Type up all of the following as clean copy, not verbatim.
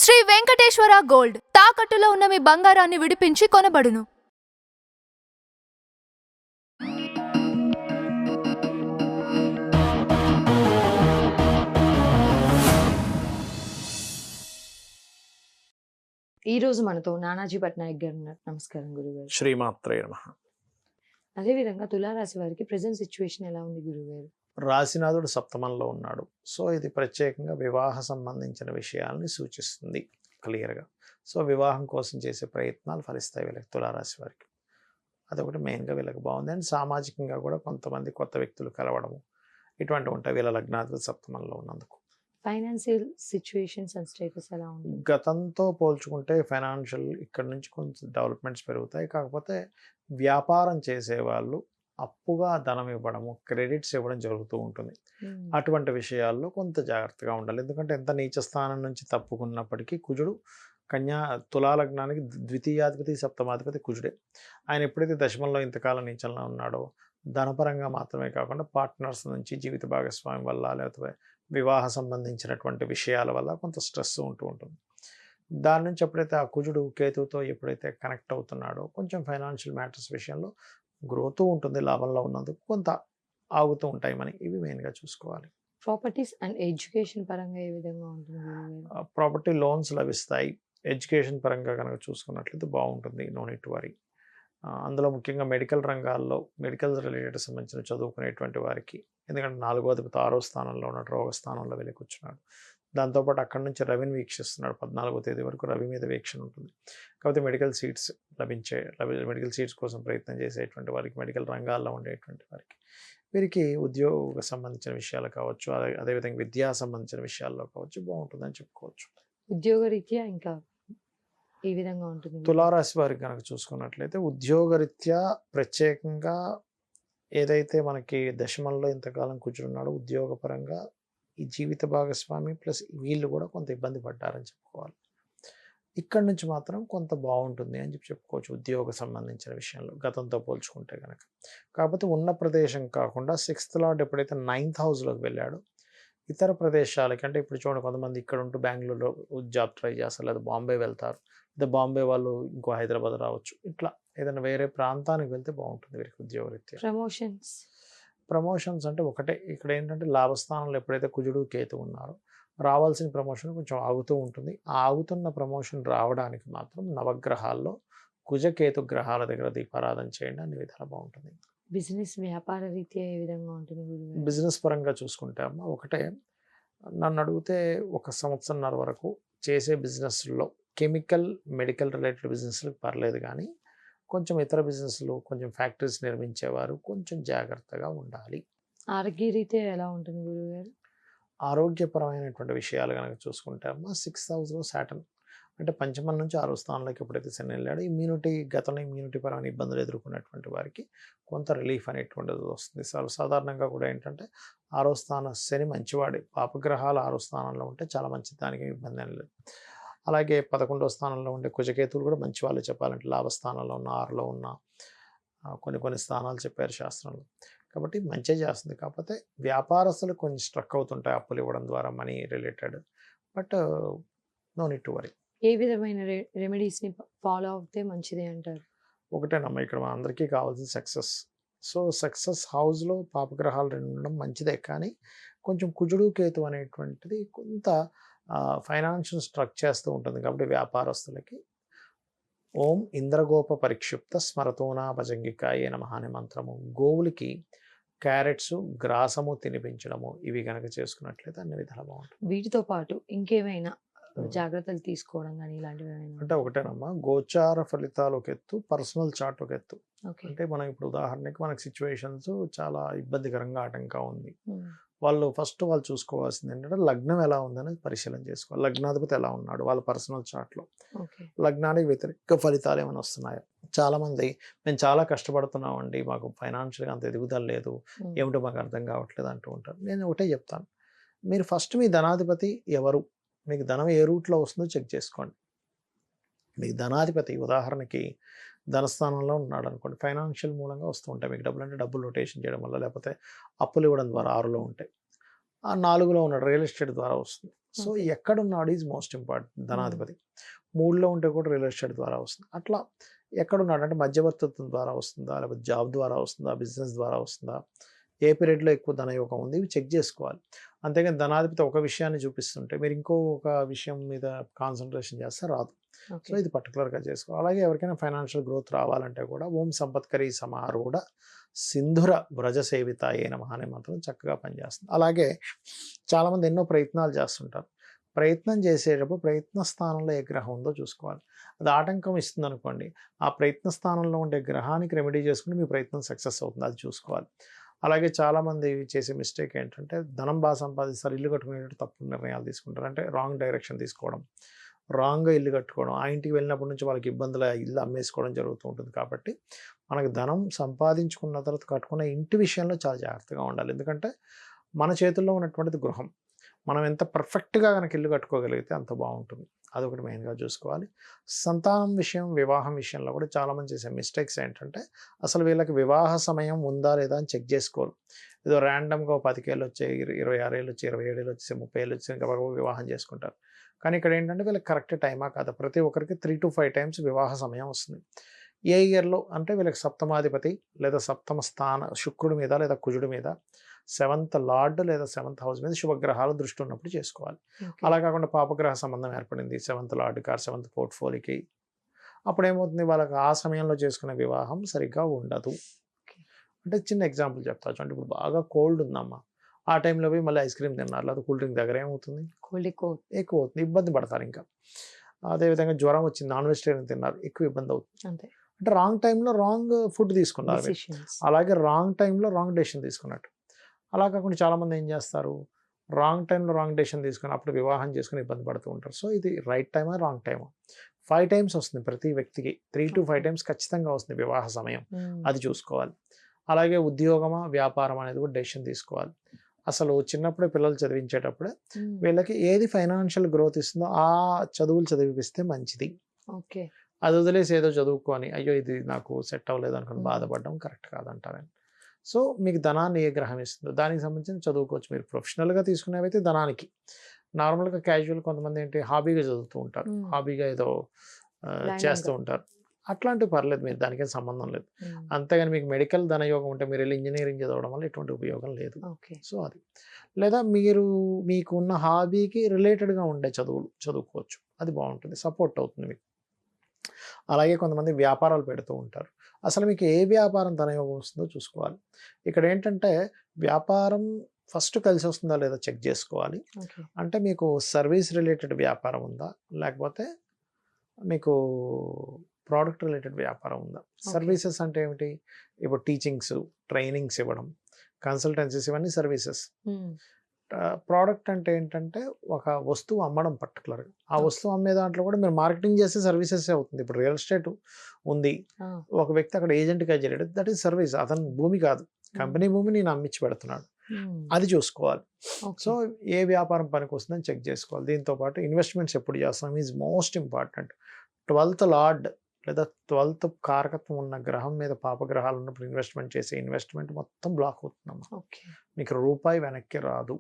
Shri Venkateswara gold తాకట్టులో ఉన్న మీ బంగారాన్ని విడిపించి కొనబడును. ఈ రోజు మనతో నానాజీ పట్నాయక్ గారు ఉన్నారు. నమస్కారం గురుగారు. శ్రీమాత్రే నమః. అదేవిధంగా తులారాశి వారికి ప్రెసెంట్ సిచ్యువేషన్ ఎలా ఉంది గురుగారు? రాశినాథుడు సప్తమంలో ఉన్నాడు. సో ఇది ప్రత్యేకంగా వివాహ సంబంధించిన విషయాల్ని సూచిస్తుంది క్లియర్గా. సో వివాహం కోసం చేసే ప్రయత్నాలు ఫలిస్తాయి వీళ్ళకి, తులారాశి వారికి. అదొకటి మెయిన్గా వీళ్ళకి బాగుంది. అండ్ సామాజికంగా కూడా కొంతమంది కొత్త వ్యక్తులు కలవడము ఇటువంటివి ఉంటాయి వీళ్ళ లగ్నాధిపతి సప్తమంలో ఉన్నందుకు. ఫైనాన్షియల్ సిచ్యువేషన్స్ అండ్ స్టేటస్ ఎలా ఉంది? గతంతో పోల్చుకుంటే ఫైనాన్షియల్ ఇక్కడ నుంచి కొంచెం డెవలప్మెంట్స్ పెరుగుతాయి. కాకపోతే వ్యాపారం చేసేవాళ్ళు అప్పుగా ధనం ఇవ్వడము, క్రెడిట్స్ ఇవ్వడం జరుగుతూ ఉంటుంది. అటువంటి విషయాల్లో కొంత జాగ్రత్తగా ఉండాలి. ఎందుకంటే ఎంత నీచ స్థానం నుంచి తప్పుకున్నప్పటికీ కుజుడు తులాలగ్నానికి ద్వితీయాధిపతి సప్తమాధిపతి కుజుడే. ఆయన ఎప్పుడైతే దశమంలో ఇంతకాలం నీచంలో ఉన్నాడో ధనపరంగా మాత్రమే కాకుండా పార్ట్నర్స్ నుంచి, జీవిత భాగస్వామి వల్ల, లేకపోతే వివాహ సంబంధించినటువంటి విషయాల వల్ల కొంత స్ట్రెస్ ఉంటూ ఉంటుంది. దాని నుంచి ఎప్పుడైతే ఆ కుజుడు కేతువుతో ఎప్పుడైతే కనెక్ట్ అవుతున్నాడో కొంచెం ఫైనాన్షియల్ మ్యాటర్స్ విషయంలో గ్రోత్ ఉంటుంది. లాభంలో ఉన్నందుకు కొంత ఆగుతూ ఉంటాయి. మనీ ఇవి మెయిన్గా చూసుకోవాలి. ప్రాపర్టీస్ అండ్ ఎడ్యుకేషన్ పరంగా ఏ విధంగా ఉంటుంది గురుగారు? ప్రాపర్టీ లోన్స్ లభిస్తాయి. ఎడ్యుకేషన్ పరంగా కనుక చూసుకున్నట్లయితే బాగుంటుంది. No need to worry. అందులో ముఖ్యంగా మెడికల్ రంగాల్లో, మెడికల్ రిలేటెడ్ సంబంధించిన చదువుకునేటువంటి వారికి, ఎందుకంటే 4వ అధిపతి 6వ స్థానంలో ఉన్నాడు, రోగ స్థానంలో వెళ్ళి కూర్చున్నాడు. దాంతోపాటు అక్కడి నుంచి రవిని వీక్షిస్తున్నాడు. 14వ తేదీ వరకు రవి మీద వీక్షణ ఉంటుంది. కాకపోతే మెడికల్ సీట్స్ మెడికల్ సీట్స్ కోసం ప్రయత్నం చేసేటువంటి వారికి, మెడికల్ రంగాల్లో ఉండేటువంటి వారికి, వీరికి ఉద్యోగ సంబంధించిన విషయాలు కావచ్చు, అదేవిధంగా విద్యా సంబంధించిన విషయాల్లో కావచ్చు బాగుంటుందని చెప్పుకోవచ్చు. ఉద్యోగరీత్యా ఇంకా ఏ విధంగా ఉంటుంది? తులారాశి వారికి కనుక చూసుకున్నట్లయితే ఉద్యోగరీత్యా ప్రత్యేకంగా ఏదైతే మనకి దశమంలో ఇంతకాలం కూర్చున్నాడో ఉద్యోగపరంగా ఈ జీవిత భాగస్వామి ప్లస్ వీళ్ళు కూడా కొంత ఇబ్బంది పడ్డారని చెప్పుకోవాలి. ఇక్కడి నుంచి మాత్రం కొంత బాగుంటుంది అని చెప్పుకోవచ్చు ఉద్యోగ సంబంధించిన విషయంలో గతంతో పోల్చుకుంటే కనుక. కాకపోతే ఉన్న ప్రదేశం కాకుండా 6th లార్డ్ ఎప్పుడైతే 9th హౌస్లోకి వెళ్ళాడో ఇతర ప్రదేశాలకి, అంటే ఇప్పుడు చూడండి కొంతమంది ఇక్కడ ఉంటూ బెంగళూరులో జాబ్ ట్రై చేస్తారు, లేదా బాంబే వెళ్తారు, లేదా బాంబే వాళ్ళు ఇంకో హైదరాబాద్ రావచ్చు. ఇట్లా ఏదైనా వేరే ప్రాంతానికి వెళ్తే బాగుంటుంది వీరికి ఉద్యోగరీత్యా. ప్రమోషన్స్ అంటే ఒకటే, ఇక్కడ ఏంటంటే లాభస్థానంలో ఎప్పుడైతే కుజుడు కేతు ఉన్నారో రావాల్సిన ప్రమోషన్ కొంచెం ఆగుతూ ఉంటుంది. ఆ ఆగుతున్న ప్రమోషన్ రావడానికి మాత్రం నవగ్రహాల్లో కుజకేతు గ్రహాల దగ్గర దీపారాధన చేయండి, అన్ని విధాలు బాగుంటుంది. బిజినెస్ వ్యాపార రీత్యా ఏ విధంగా ఉంటుంది గురుగారు? బిజినెస్ పరంగా చూసుకుంటే అమ్మ ఒకటే, నన్ను అడిగితే 1 సంవత్సరంన్నర వరకు చేసే బిజినెస్లో కెమికల్, మెడికల్ రిలేటెడ్ బిజినెస్లకు పర్లేదు, కానీ కొంచెం ఇతర బిజినెస్లు, కొంచెం ఫ్యాక్టరీస్ నిర్మించేవారు కొంచెం జాగ్రత్తగా ఉండాలి. ఆరోగ్య రీత్యా ఎలా ఉంటుంది గురుగారు? ఆరోగ్యపరమైనటువంటి విషయాలు కనుక చూసుకుంటే అమ్మ 6th హౌస్లో సాటర్న్, అంటే పంచమం నుంచి 6వ స్థానంలోకి ఎప్పుడైతే శని వెళ్ళాడో గతంలో ఇమ్యూనిటీ పరమైన ఇబ్బందులు ఎదుర్కొన్నటువంటి వారికి కొంత రిలీఫ్ అనేటువంటిది వస్తుంది. సాధారణంగా కూడా ఏంటంటే 6వ స్థానం శని మంచివాడే, పాపగ్రహాలు 6వ స్థానంలో ఉంటే చాలా మంచిది, దానికి ఇబ్బంది ఏం లేదు. అలాగే 11వ స్థానంలో ఉండే కుజకేతువులు కూడా మంచి వాళ్ళు చెప్పాలంటే, లాభస్థానంలో ఉన్న 6లో ఉన్న కొన్ని స్థానాలు చెప్పారు శాస్త్రంలో, కాబట్టి మంచిగా చేస్తుంది. కాకపోతే వ్యాపారస్తులు కొంచెం స్ట్రక్ అవుతుంటాయి అప్పులు ఇవ్వడం ద్వారా, money related. But no need to worry. ఏ విధమైన రెమెడీస్ని ఫాలో అవుతే మంచిది అంటారు? ఒకటేనమ్మా, ఇక్కడ మన అందరికీ కావాల్సిన సక్సెస్. సో సక్సెస్ హౌస్లో పాపగ్రహాలు 2 ఉండడం మంచిదే, కానీ కొంచెం కుజుడు కేతు అనేటువంటిది కొంత ఫైనాన్షియల్ స్ట్రక్ చేస్తూ ఉంటుంది. కాబట్టి వ్యాపారస్తులకి ఓం ఇంద్రగోప పరిక్షిప్త స్మరతోనా భజంగికాయ నమః అనే మంత్రము, గోవులకి క్యారెట్స్, గ్రాసము తినిపించడము, ఇవి కనుక చేసుకున్నట్లయితే అన్ని విధాలు బాగుంటుంది. వీటితో పాటు ఇంకేమైనా జాగ్రత్తలు తీసుకోవడం కానీ ఇలాంటివి అంటే ఒకటేనమ్మా, గోచార ఫలితాలు ఒక ఎత్తు, పర్సనల్ చార్ట్ ఒక ఎత్తు. అంటే మనం ఇప్పుడు ఉదాహరణకి మనకి సిచ్యువేషన్స్ చాలా ఇబ్బందికరంగా ఆటంగా ఉంది, వాళ్ళు చూసుకోవాల్సింది ఏంటంటే లగ్నం ఎలా ఉందనేది పరిశీలన చేసుకోవాలి. లగ్నాధిపతి ఎలా ఉన్నాడు వాళ్ళ పర్సనల్ చార్ట్లో, లగ్నానికి వ్యతిరేక ఫలితాలు ఏమైనా వస్తున్నాయా. చాలామంది మేము చాలా కష్టపడుతున్నామండి, మాకు ఫైనాన్షియల్గా అంత ఎదుగుదల లేదు, ఏమిటో మాకు అర్థం కావట్లేదు అంటూ ఉంటారు. నేను ఒకటే చెప్తాను, మీరు ఫస్ట్ మీ ధనాధిపతి ఎవరు, మీకు ధనం ఏ రూట్లో వస్తుందో చెక్ చేసుకోండి. మీకు ధనాధిపతి ఉదాహరణకి ధనస్థానంలో ఉన్నాడు అనుకోండి, ఫైనాన్షియల్ మూలంగా వస్తూ ఉంటాయి మీకు డబ్బులు, అంటే డబ్బులు రొటేషన్ చేయడం వల్ల, లేకపోతే అప్పులు ఇవ్వడం ద్వారా 6లో ఉంటాయి. ఆ 4లో ఉన్నాడు, రియల్ ఎస్టేట్ ద్వారా వస్తుంది. So Okay. ఎక్కడున్నాడు ఈజ్ మోస్ట్ ఇంపార్టెంట్. ధనాధిపతి 3లో ఉంటే కూడా రియల్ ఎస్టేట్ ద్వారా వస్తుంది. అట్లా ఎక్కడున్నాడు అంటే మధ్యవర్తిత్వం ద్వారా వస్తుందా, లేకపోతే జాబ్ ద్వారా వస్తుందా, బిజినెస్ ద్వారా వస్తుందా, ఏ పీరియడ్లో ఎక్కువ ధనయోగం ఉంది, ఇవి చెక్ చేసుకోవాలి. అంతేగాని ధనాధిపతి ఒక విషయాన్ని చూపిస్తుంటే మీరు ఇంకొక విషయం మీద కాన్సన్ట్రేషన్ చేస్తే రాదు. So okay. ఇది పర్టికులర్గా చేసుకోవాలి. అలాగే ఎవరికైనా ఫైనాన్షియల్ గ్రోత్ రావాలంటే కూడా ఓం సంపత్కరీ సమారూఢ సింధుర వ్రజ సేవిత ఏ నమః అనే మంత్రం చక్కగా పనిచేస్తుంది. అలాగే చాలామంది ఎన్నో ప్రయత్నాలు చేస్తుంటారు. ప్రయత్నం చేసేటప్పుడు ప్రయత్న స్థానంలో ఏ గ్రహం ఉందో చూసుకోవాలి. అది ఆటంకం ఇస్తుంది అనుకోండి, ఆ ప్రయత్న స్థానంలో ఉండే గ్రహానికి రెమెడీ చేసుకుంటే మీ ప్రయత్నం సక్సెస్ అవుతుంది, అది చూసుకోవాలి. అలాగే చాలామంది చేసే మిస్టేక్ ఏంటంటే ధనం బాగా సంపాదిస్తారు, ఇల్లు కట్టుకునేటప్పుడు తప్పుడు నిర్ణయాలు తీసుకుంటారు. అంటే రాంగ్ డైరెక్షన్ తీసుకోవడం, రాంగ్గా ఇల్లు కట్టుకోవడం, ఆ ఇంటికి వెళ్ళినప్పటి నుంచి వాళ్ళకి ఇబ్బందులు, ఇల్లు అమ్మేసుకోవడం జరుగుతూ ఉంటుంది. కాబట్టి మనకు ధనం సంపాదించుకున్న తర్వాత కట్టుకున్న ఇంటి విషయంలో చాలా జాగ్రత్తగా ఉండాలి. ఎందుకంటే మన చేతుల్లో ఉన్నటువంటిది గృహం. మనం ఎంత పర్ఫెక్ట్గా కనుక ఇల్లు కట్టుకోగలిగితే అంత బాగుంటుంది. అదొకటి మెయిన్గా చూసుకోవాలి. సంతానం విషయం, వివాహం విషయంలో కూడా చాలామంది చేసే మిస్టేక్స్ ఏంటంటే అసలు వీళ్ళకి వివాహ సమయం ఉందా లేదా అని చెక్ చేసుకోరు. ఏదో ర్యాండమ్గా 10 ఏళ్ళు వచ్చాయి, 26 ఏళ్ళు వచ్చి, 27 ఏళ్ళు వచ్చి, 30 ఏళ్ళు వచ్చి ఇంకా వివాహం చేసుకుంటారు. కానీ ఇక్కడ ఏంటంటే వీళ్ళకి కరెక్ట్ టైమా కాదా, ప్రతి ఒక్కరికి 3 to 5 టైమ్స్ వివాహ సమయం వస్తుంది. ఏ ఇయర్లో అంటే వీళ్ళకి సప్తమాధిపతి లేదా సప్తమ స్థాన శుక్రుడి మీద లేదా కుజుడి మీద 7th లార్డ్ లేదా 7th హౌస్ మీద శుభగ్రహాలు దృష్టి ఉన్నప్పుడు చేసుకోవాలి. అలా కాకుండా పాపగ్రహ సంబంధం ఏర్పడింది 7th లార్డ్ కార్ 7th పోర్ట్ఫోలియోకి, అప్పుడు ఏమవుతుంది, వాళ్ళకి ఆ సమయంలో చేసుకునే వివాహం సరిగ్గా ఉండదు. అంటే చిన్న ఎగ్జాంపుల్ చెప్తా చూడండి. ఇప్పుడు బాగా కోల్డ్ ఉందమ్మా, ఆ టైంలో పోయి మళ్ళీ ఐస్ క్రీమ్ తిన్నారు లేదా కూల్ డ్రింక్ దగ్గర ఏమవుతుంది, కోల్డ్ ఎక్కువ. ఎక్కువ అవుతుంది, ఇబ్బంది పడతారు. ఇంకా అదేవిధంగా జ్వరం వచ్చింది, నాన్ వెజిటేరియన్ తిన్నారు, ఎక్కువ ఇబ్బంది అవుతుంది. అంతే. అంటే రాంగ్ టైంలో రాంగ్ ఫుడ్ తీసుకున్నారు మీరు. Decisions. అలాగే రాంగ్ టైంలో రాంగ్ డెసిషన్ తీసుకున్నట్టు. అలా కాకుండా చాలామంది ఏం చేస్తారు, రాంగ్ టైంలో రాంగ్ డెసిషన్ తీసుకుని అప్పుడు వివాహం చేసుకుని ఇబ్బంది పడుతూ ఉంటారు. సో ఇది రైట్ టైమా రాంగ్ టైమా 5 టైమ్స్ వస్తుంది ప్రతి వ్యక్తికి, 3 to 5 టైమ్స్ ఖచ్చితంగా వస్తుంది వివాహ సమయం, అది చూసుకోవాలి. అలాగే ఉద్యోగమా వ్యాపారం అనేది కూడా డెసిషన్ తీసుకోవాలి. అసలు చిన్నప్పుడే పిల్లలు చదివించేటప్పుడే వీళ్ళకి ఏది ఫైనాన్షియల్ గ్రోత్ ఇస్తుందో ఆ చదువులు చదివిపిస్తే మంచిది. ఓకే. అది వదిలేసి ఏదో చదువుకొని అయ్యో ఇది నాకు సెట్ అవ్వలేదు అనుకుని బాధపడడం కరెక్ట్ కాదంటారని. సో మీకు ధనాన్ని ఏ గ్రహం ఇస్తుందో దానికి సంబంధించి చదువుకోవచ్చు. మీరు ప్రొఫెషనల్గా తీసుకునేవైతే ధనానికి, నార్మల్గా క్యాజువల్ కొంతమంది ఏంటి హాబీగా చదువుతూ ఉంటారు, హాబీగా ఏదో చేస్తూ ఉంటారు, అట్లాంటివి పర్లేదు, మీరు దానికేం సంబంధం లేదు. అంతేగాని మీకు మెడికల్ ధనయోగం ఉంటే మీరు వెళ్ళి ఇంజనీరింగ్ చదవడం వల్ల ఎటువంటి ఉపయోగం లేదు. సో అది, లేదా మీరు మీకున్న హాబీకి రిలేటెడ్గా ఉండే చదువులు చదువుకోవచ్చు, అది బాగుంటుంది, సపోర్ట్ అవుతుంది మీకు. అలాగే కొంతమంది వ్యాపారాలు పెడుతూ ఉంటారు. అసలు మీకు ఏ వ్యాపారం ధనయోగం వస్తుందో చూసుకోవాలి. ఇక్కడ ఏంటంటే వ్యాపారం ఫస్ట్ కలిసి వస్తుందా లేదా చెక్ చేసుకోవాలి. అంటే మీకు సర్వీస్ రిలేటెడ్ వ్యాపారం ఉందా, లేకపోతే మీకు ప్రోడక్ట్ రిలేటెడ్ వ్యాపారం ఉందా. సర్వీసెస్ అంటే ఏమిటి, ఇప్పుడు టీచింగ్స్, ట్రైనింగ్స్ ఇవ్వడం, కన్సల్టెన్సీస్, ఇవన్నీ సర్వీసెస్. ప్రోడక్ట్ అంటే ఏంటంటే ఒక వస్తువు అమ్మడం పర్టికులర్గా, ఆ వస్తువు అమ్మే దాంట్లో కూడా మీరు మార్కెటింగ్ చేసే సర్వీసెస్ అవుతుంది. ఇప్పుడు రియల్ ఎస్టేట్ ఉంది, ఒక వ్యక్తి అక్కడ ఏజెంట్గా చేరాడు, దట్ ఈస్ సర్వీస్. అతని భూమి కాదు, కంపెనీ భూమి నేను అమ్మించి పెడుతున్నాడు, అది చూసుకోవాలి. సో ఏ వ్యాపారం పనికి వస్తుందని చెక్ చేసుకోవాలి. దీంతో పాటు ఇన్వెస్ట్మెంట్స్ ఎప్పుడు చేస్తాం is most important. 12th lord లేదా 12th కారకత్వం ఉన్న గ్రహం మీద పాపగ్రహాలు ఉన్నప్పుడు ఇన్వెస్ట్మెంట్ చేసే ఇన్వెస్ట్మెంట్ మొత్తం బ్లాక్ అవుతుందమ్మా, మీకు రూపాయి వెనక్కి రాదు.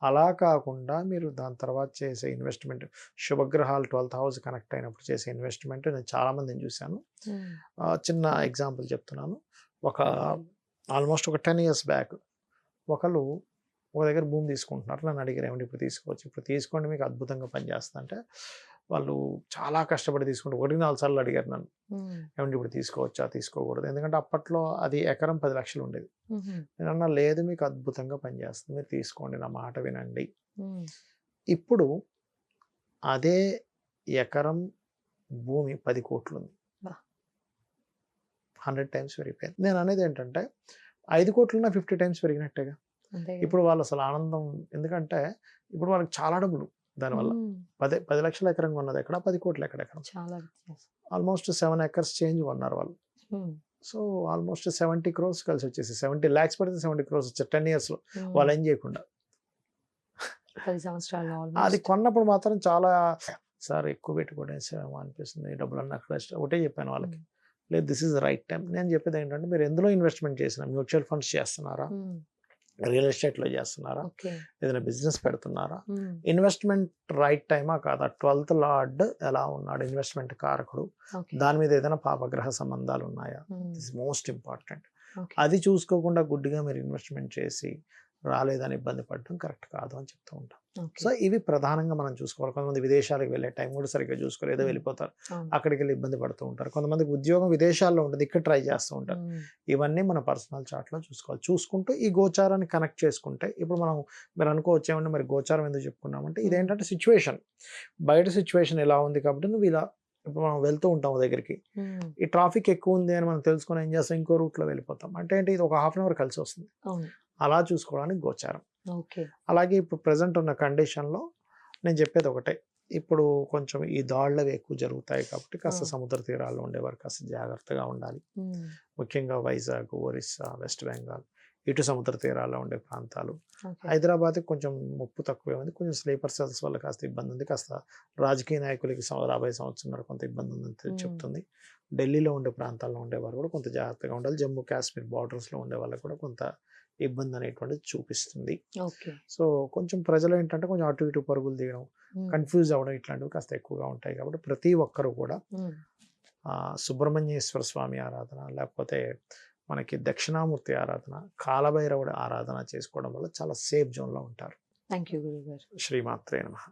అలా కాకుండా మీరు దాని తర్వాత చేసే ఇన్వెస్ట్మెంట్, శుభగ్రహాలు 12th హౌస్ కనెక్ట్ అయినప్పుడు చేసే ఇన్వెస్ట్మెంట్ నేను చాలామందిని చూశాను. చిన్న ఎగ్జాంపుల్ చెప్తున్నాను. ఆల్మోస్ట్ ఒక 10 years బ్యాక్ ఒకళ్ళు ఒక దగ్గర భూమి తీసుకుంటున్నారు, నన్ను అడిగారు ఏమంటే ఇప్పుడు తీసుకోవచ్చు, ఇప్పుడు తీసుకోండి మీకు అద్భుతంగా పనిచేస్తా అంటే, వాళ్ళు చాలా కష్టపడి తీసుకుంటే 1-4 సార్లు అడిగారు నన్ను ఏమంటే ఇప్పుడు తీసుకోవచ్చా తీసుకోకూడదు, ఎందుకంటే అప్పట్లో అది ఎకరం 10 లక్షలు ఉండేది. నేను అన్నా లేదు మీకు అద్భుతంగా పనిచేస్తుంది, మీరు తీసుకోండి, నా మాట వినండి. ఇప్పుడు అదే ఎకరం భూమి 10 కోట్లు ఉంది, 100 times పెరిగిపోయింది. నేను అనేది ఏంటంటే 5 కోట్లున్నా 50 times పెరిగినట్టేగా. ఇప్పుడు వాళ్ళు అసలు ఆనందం, ఎందుకంటే ఇప్పుడు వాళ్ళకి చాలా డబ్బులు దానివల్ల. 10 లక్షల ఎకరం కొన్నది ఎక్కడ, 10 కోట్ల ఎకరం, ఆల్మోస్ట్ 7 acres చేంజ్ కొన్నారు వాళ్ళు. సో ఆల్మోస్ట్ 70 crores కలిసి వచ్చేసి 70 lakhs పడితే 70 crores వచ్చారు 10 years లో, వాళ్ళు ఏం చేయకుండా. 10 సంవత్సరాలు అది కొన్నప్పుడు మాత్రం చాలా సార్ ఎక్కువ పెట్టుకోవడం అనిపిస్తుంది, డబ్బులు అన్న అక్కడ ఒకటే చెప్పాను వాళ్ళకి, లేదు దిస్ ఈజ్ రైట్ టైం. నేను చెప్పేది ఏంటంటే మీరు ఎందులో ఇన్వెస్ట్మెంట్ చేసినా, మ్యూచువల్ ఫండ్స్ చేస్తున్నారా, రియల్ ఎస్టేట్లో చేస్తున్నారా, ఓకే. ఏదైనా బిజినెస్ పెడుతున్నారా, ఇన్వెస్ట్మెంట్ రైట్ టైమా కాదా, 12th లార్డ్ ఎలా ఉన్నాడు, ఇన్వెస్ట్మెంట్ కారకుడు, ఓకే. దాని మీద ఏదైనా పాపగ్రహ సంబంధాలు ఉన్నాయా, మ్మ్. This most important. ఓకే. అది చూసుకోకుండా గుడ్డిగా మీరు ఇన్వెస్ట్మెంట్ చేసి రాలేదని ఇబ్బంది పడడం కరెక్ట్ కాదు అని చెప్తూ ఉంటాం. ఓకే. సో ఇవి ప్రధానంగా మనం చూసుకోవాలి. కొంతమంది విదేశాలకు వెళ్ళే టైం కూడా సరిగ్గా చూసుకోలేదు, ఏదో మ్మ్. వెళ్ళిపోతారు, అవును. అక్కడికి వెళ్ళి ఇబ్బంది పడుతూ ఉంటారు. కొంతమందికి ఉద్యోగం విదేశాల్లో ఉంటుంది, ఇక్కడ ట్రై చేస్తూ ఉంటారు. మ్మ్. ఇవన్నీ మన పర్సనల్ చార్ట్లో చూసుకోవాలి. చూసుకుంటూ ఈ గోచారాన్ని కనెక్ట్ చేసుకుంటే, ఇప్పుడు మనం మీరు అనుకోవచ్చు ఏమంటే మరి గోచారం ఎందుకు చెప్పుకున్నామంటే, ఇదేంటంటే సిచ్యువేషన్, బయట సిచ్యువేషన్ ఎలా ఉంది కాబట్టి నువ్వు ఇలా, ఇప్పుడు మనం వెళ్తూ ఉంటాం ఓ దగ్గరికి, మ్మ్. ఈ ట్రాఫిక్ ఎక్కువ ఉంది అని మనం తెలుసుకొని ఏం చేస్తాం, ఇంకో రూట్లో వెళ్ళిపోతాం. అంటే ఏంటి, ఇది ఒక హాఫ్ అన్ అవర్ కలిసి వస్తుంది. అవును. అలా చూసుకోవడానికి గోచారం. ఓకే. అలాగే ఇప్పుడు ప్రజెంట్ ఉన్న కండిషన్లో నేను చెప్పేది ఒకటే, ఇప్పుడు కొంచెం ఈ దాడులు ఎక్కువ జరుగుతాయి కాబట్టి కాస్త ఆ. సముద్ర తీరాల్లో ఉండేవారు కాస్త జాగ్రత్తగా ఉండాలి. మ్మ్. ముఖ్యంగా వైజాగ్, ఒరిస్సా, వెస్ట్ బెంగాల్, ఇటు సముద్ర తీరాల్లో ఉండే ప్రాంతాలు. ఓకే. హైదరాబాద్కి కొంచెం ముప్పు తక్కువే ఉంది, కొంచెం స్లీపర్ సెల్స్ వల్ల కాస్త ఇబ్బంది ఉంది, కాస్త రాజకీయ నాయకులకి రాబోయే సంవత్సరం కొంత ఇబ్బంది ఉందని చెప్తుంది. ఢిల్లీలో ఉండే ప్రాంతాల్లో ఉండేవారు కూడా కొంత జాగ్రత్తగా ఉండాలి. జమ్మూ కాశ్మీర్ బార్డర్స్లో ఉండే వాళ్ళకి కూడా కొంత ఇబ్బంది అనేటువంటిది చూపిస్తుంది. ఓకే. సో కొంచెం ప్రజలు ఏంటంటే కొంచెం అటు ఇటు పరుగులు తీయడం, మ్మ్. కన్ఫ్యూజ్ అవ్వడం ఇట్లాంటివి కాస్త ఎక్కువగా ఉంటాయి. కాబట్టి ప్రతి ఒక్కరు కూడా మ్మ్. సుబ్రహ్మణ్యేశ్వర స్వామి ఆరాధన, లేకపోతే మనకి దక్షిణామూర్తి ఆరాధన, కాలభైరవుడి ఆరాధన చేసుకోవడం వల్ల చాలా సేఫ్ జోన్లో ఉంటారు. థ్యాంక్ యూ గురుగారు. శ్రీమాత్రే నమః.